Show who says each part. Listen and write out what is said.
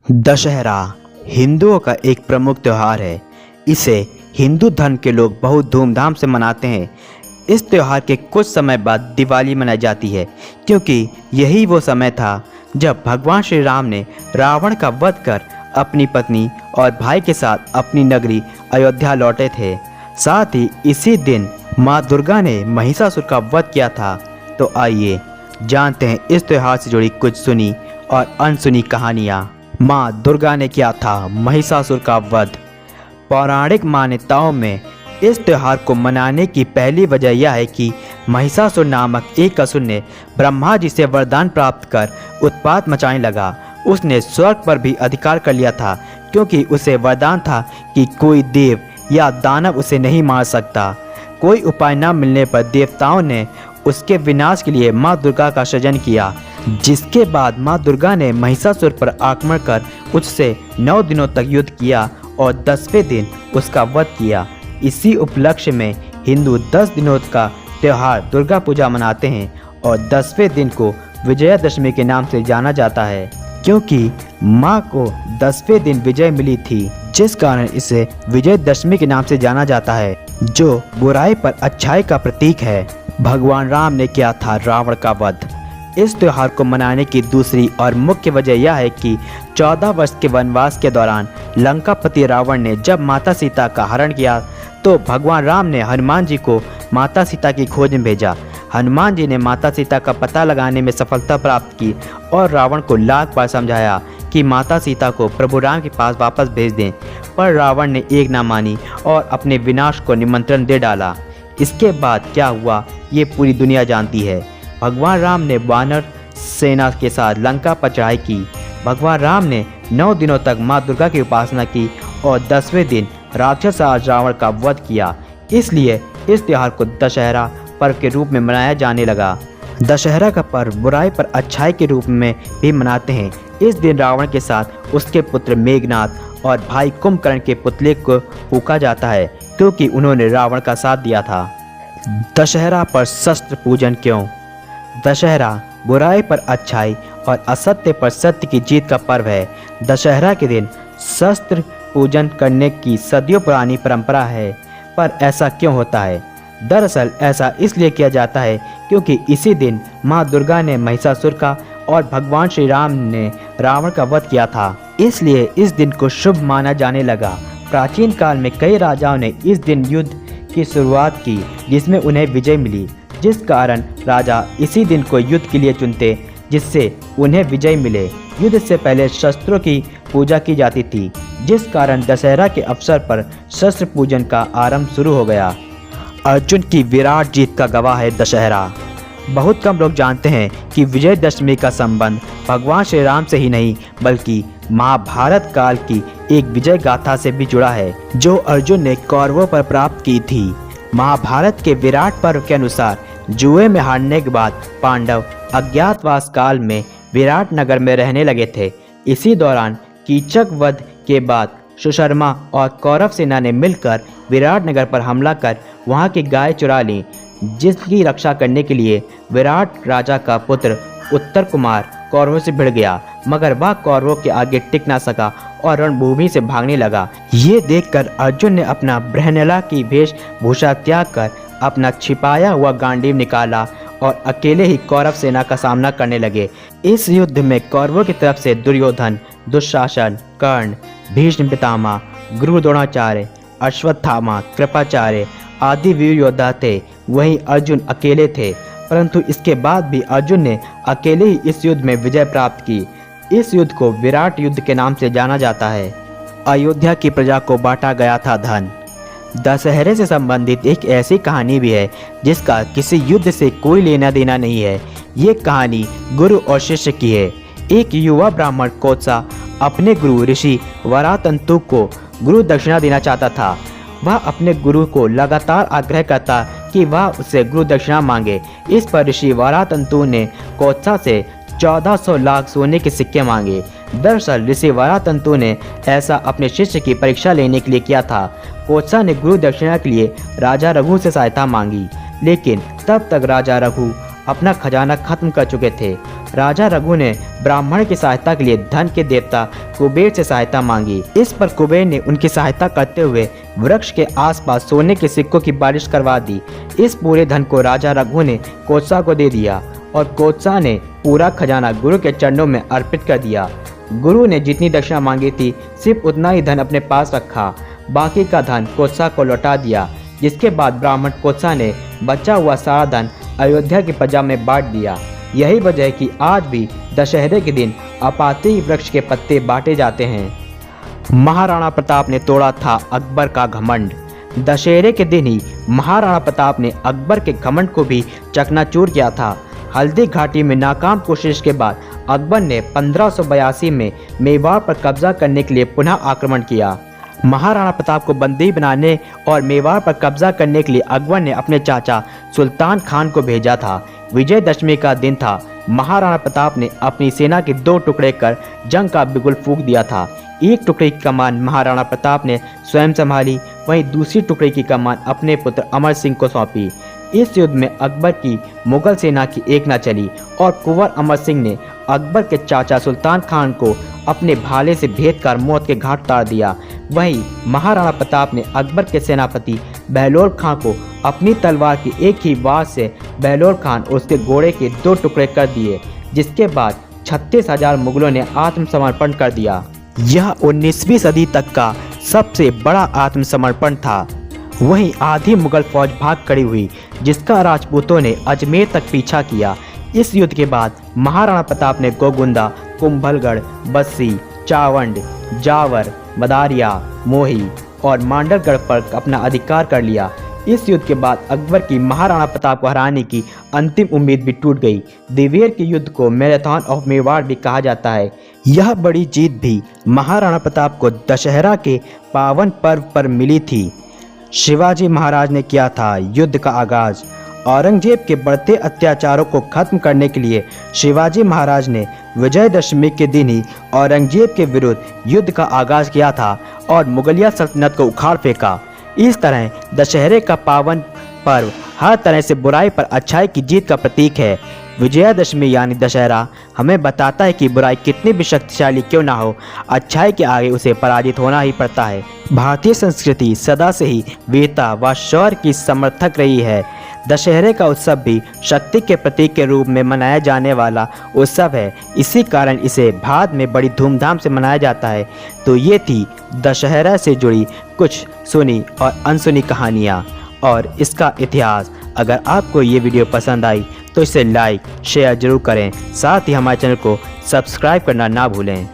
Speaker 1: दशहरा हिंदुओं का एक प्रमुख त्यौहार है। इसे हिंदू धर्म के लोग बहुत धूमधाम से मनाते हैं। इस त्यौहार के कुछ समय बाद दिवाली मनाई जाती है, क्योंकि यही वो समय था जब भगवान श्री राम ने रावण का वध कर अपनी पत्नी और भाई के साथ अपनी नगरी अयोध्या लौटे थे। साथ ही इसी दिन माँ दुर्गा ने महिषासुर का वध किया था। तो आइए जानते हैं इस त्यौहार से जुड़ी कुछ सुनी और अनसुनी कहानियाँ। माँ दुर्गा ने किया था महिषासुर का वध। पौराणिक मान्यताओं में इस त्यौहार को मनाने की पहली वजह यह है कि महिषासुर नामक एक असुर ने ब्रह्मा जी से वरदान प्राप्त कर उत्पात मचाने लगा। उसने स्वर्ग पर भी अधिकार कर लिया था, क्योंकि उसे वरदान था कि कोई देव या दानव उसे नहीं मार सकता। कोई उपाय न मिलने पर देवताओं ने उसके विनाश के लिए माँ दुर्गा का सृजन किया, जिसके बाद माँ दुर्गा ने महिषासुर पर आक्रमण कर उससे 9 दिनों तक युद्ध किया और 10वें दिन उसका वध किया। इसी उपलक्ष्य में हिंदू 10 दिनों का त्यौहार दुर्गा पूजा मनाते हैं और 10वें दिन को विजयादशमी के नाम से जाना जाता है, क्योंकि माँ को 10वें दिन विजय मिली थी, जिस कारण इसे विजयदशमी के नाम से जाना जाता है, जो बुराई पर अच्छाई का प्रतीक है। भगवान राम ने किया था रावण का वध। इस त्यौहार को मनाने की दूसरी और मुख्य वजह यह है कि 14 वर्ष के वनवास के दौरान लंकापति रावण ने जब माता सीता का हरण किया, तो भगवान राम ने हनुमान जी को माता सीता की खोज में भेजा। हनुमान जी ने माता सीता का पता लगाने में सफलता प्राप्त की और रावण को लाख बार समझाया कि माता सीता को प्रभु राम के पास वापस भेज दें, पर रावण ने एक ना मानी और अपने विनाश को निमंत्रण दे डाला। इसके बाद क्या हुआ ये पूरी दुनिया जानती है। भगवान राम ने वानर सेना के साथ लंका पर चढ़ाई की। भगवान राम ने 9 दिनों तक माँ दुर्गा की उपासना की और 10वें दिन राक्षस रावण का वध किया। इसलिए इस त्यौहार को दशहरा पर्व के रूप में मनाया जाने लगा। दशहरा का पर्व बुराई पर अच्छाई के रूप में भी मनाते हैं। इस दिन रावण के साथ उसके पुत्र मेघनाथ और भाई कुंभकर्ण के पुतले को फूंका जाता है, क्योंकि उन्होंने रावण का साथ दिया था। दशहरा पर शस्त्र पूजन क्यों? दशहरा बुराई पर अच्छाई और असत्य पर सत्य की जीत का पर्व है। दशहरा के दिन शस्त्र पूजन करने की सदियों पुरानी परंपरा है, पर ऐसा क्यों होता है? दरअसल ऐसा इसलिए किया जाता है क्योंकि इसी दिन माँ दुर्गा ने महिषासुर का और भगवान श्री राम ने रावण का वध किया था। इसलिए इस दिन को शुभ माना जाने लगा। प्राचीन काल में कई राजाओं ने इस दिन युद्ध की शुरुआत की, जिसमें उन्हें विजय मिली, जिस कारण राजा इसी दिन को युद्ध के लिए चुनते, जिससे उन्हें विजय मिले। युद्ध से पहले शस्त्रों की पूजा की जाती थी, जिस कारण दशहरा के अवसर पर शस्त्र पूजन का आरंभ शुरू हो गया। अर्जुन की विराट जीत का गवाह है दशहरा। बहुत कम लोग जानते हैं कि विजयदशमी का संबंध भगवान श्री राम से ही नहीं, बल्कि महाभारत काल की एक विजय गाथा से भी जुड़ा है, जो अर्जुन ने कौरवों पर प्राप्त की थी। महाभारत के विराट पर्व के अनुसार जुए में हारने के बाद पांडव अज्ञातवास काल में विराट नगर में रहने लगे थे। इसी दौरान कीचक वध के बाद सुशर्मा और कौरव सेना ने मिलकर विराट नगर पर हमला कर वहां की गाय चुरा ली, जिसकी रक्षा करने के लिए विराट राजा का पुत्र उत्तर कुमार कौरवों से भिड़ गया, मगर वह कौरवों के आगे टिक ना सका और रणभूमि से भागने लगा। ये देखकर अर्जुन ने अपना बृहनला की वेशभूषा त्याग कर अपना छिपाया हुआ गांडीव निकाला और अकेले ही कौरव सेना का सामना करने लगे। इस युद्ध में कौरवों की तरफ से दुर्योधन, दुशासन, कर्ण, भीष्म पितामह, गुरु द्रोणाचार्य, अश्वत्थामा, कृपाचार्य आदि वीर योद्धा थे। वहीं अर्जुन अकेले थे, परंतु इसके बाद भी अर्जुन ने अकेले ही इस युद्ध में विजय प्राप्त की। इस युद्ध को विराट युद्ध के नाम से जाना जाता है। अयोध्या की प्रजा को बांटा गया था धन। दशहरे से संबंधित एक ऐसी कहानी भी है जिसका किसी युद्ध से कोई लेना देना नहीं है। ये कहानी गुरु और शिष्य की है। एक युवा ब्राह्मण कोत्सा अपने गुरु ऋषि वरातंतु को गुरु दक्षिणा देना चाहता था। वह अपने गुरु को लगातार आग्रह करता कि वह उससे गुरु दक्षिणा मांगे। इस पर ऋषि वरातंतु ने कोत्सा से 1400 लाख सोने के सिक्के मांगे। दरअसल ऋषि वरातंतु ने ऐसा अपने शिष्य की परीक्षा लेने के लिए किया था। कोत्सा ने गुरु दक्षिणा के लिए राजा रघु से सहायता मांगी, लेकिन तब तक राजा रघु अपना खजाना खत्म कर चुके थे राजा रघु ने ब्राह्मण की सहायता के लिए धन के देवता कुबेर से सहायता मांगी। इस पर कुबेर ने उनकी सहायता करते हुए वृक्ष के आसपास सोने के सिक्कों की बारिश करवा दी। इस पूरे धन को राजा रघु ने कोत्सा को दे दिया और कोत्सा ने पूरा खजाना गुरु के चरणों में अर्पित कर दिया। गुरु ने जितनी दक्षिणा मांगी थी सिर्फ उतना ही धन अपने पास रखा, बाकी का धन कोत्सा को लौटा दिया। जिसके बाद ब्राह्मण कोत्सा ने बचा हुआ सारा धन अयोध्या की प्रजा में बांट दिया। यही वजह है कि आज भी दशहरे के दिन अपाती वृक्ष के पत्ते बांटे जाते हैं। महाराणा प्रताप ने तोड़ा था अकबर का घमंड। दशहरे के दिन ही महाराणा प्रताप ने अकबर के घमंड को भी चकनाचूर किया था। हल्दी घाटी में नाकाम कोशिश के बाद अकबर ने 1582 में मेवाड़ पर कब्जा करने के लिए पुनः आक्रमण किया। महाराणा प्रताप को बंदी बनाने और मेवाड़ पर कब्जा करने के लिए अकबर ने अपने चाचा सुल्तान खान को भेजा था। विजयदशमी का दिन था। महाराणा प्रताप ने अपनी सेना के 2 टुकड़े कर जंग का बिगुल फूंक दिया था। एक टुकड़े की कमान महाराणा प्रताप ने स्वयं संभाली, वहीं दूसरी टुकड़े की कमान अपने पुत्र अमर सिंह को सौंपी। इस युद्ध में अकबर की मुगल सेना की एक न चली और कुंवर अमर सिंह ने अकबर के चाचा सुल्तान खान को अपने भाले से भेद कर मौत के घाट उतार दिया। वहीं महाराणा प्रताप ने अकबर के सेनापति बहलोल खां को अपनी तलवार की एक ही वार से बहलोल खान और उसके घोड़े के 2 टुकड़े कर दिए, जिसके बाद 36,000 मुगलों ने आत्मसमर्पण कर दिया। यह 19वीं सदी तक का सबसे बड़ा आत्मसमर्पण था। वहीं आधी मुगल फौज भाग खड़ी हुई, जिसका राजपूतों ने अजमेर तक पीछा किया। इस युद्ध के बाद महाराणा प्रताप ने गोगुंदा, कुंभलगढ़, बस्सी, चावंड, जावर, मदारिया, मोही और मांडरगढ़ पर अपना अधिकार कर लिया। इस युद्ध के बाद अकबर की महाराणा प्रताप को हराने की अंतिम उम्मीद भी टूट गई। दिवेर के युद्ध को मैराथन ऑफ मेवाड़ भी कहा जाता है। यह बड़ी जीत भी महाराणा प्रताप को दशहरा के पावन पर्व पर मिली थी। शिवाजी महाराज ने किया था युद्ध का आगाज। औरंगजेब के बढ़ते अत्याचारों को खत्म करने के लिए शिवाजी महाराज ने विजयदशमी के दिन ही औरंगजेब के विरुद्ध युद्ध का आगाज किया था और मुगलिया सल्तनत को उखाड़ फेंका। इस तरह दशहरे का पावन पर्व हर तरह से बुराई पर अच्छाई की जीत का प्रतीक है। विजयादशमी यानी दशहरा हमें बताता है कि बुराई कितनी भी शक्तिशाली क्यों ना हो, अच्छाई के आगे उसे पराजित होना ही पड़ता है। भारतीय संस्कृति सदा से ही वीरता व शौर्य की समर्थक रही है। दशहरे का उत्सव भी शक्ति के प्रतीक के रूप में मनाया जाने वाला उत्सव है। इसी कारण इसे भारत में बड़ी धूमधाम से मनाया जाता है। तो ये थी दशहरा से जुड़ी कुछ सुनी और अनसुनी कहानियाँ और इसका इतिहास। अगर आपको ये वीडियो पसंद आई तो इसे लाइक शेयर जरूर करें, साथ ही हमारे चैनल को सब्सक्राइब करना ना भूलें।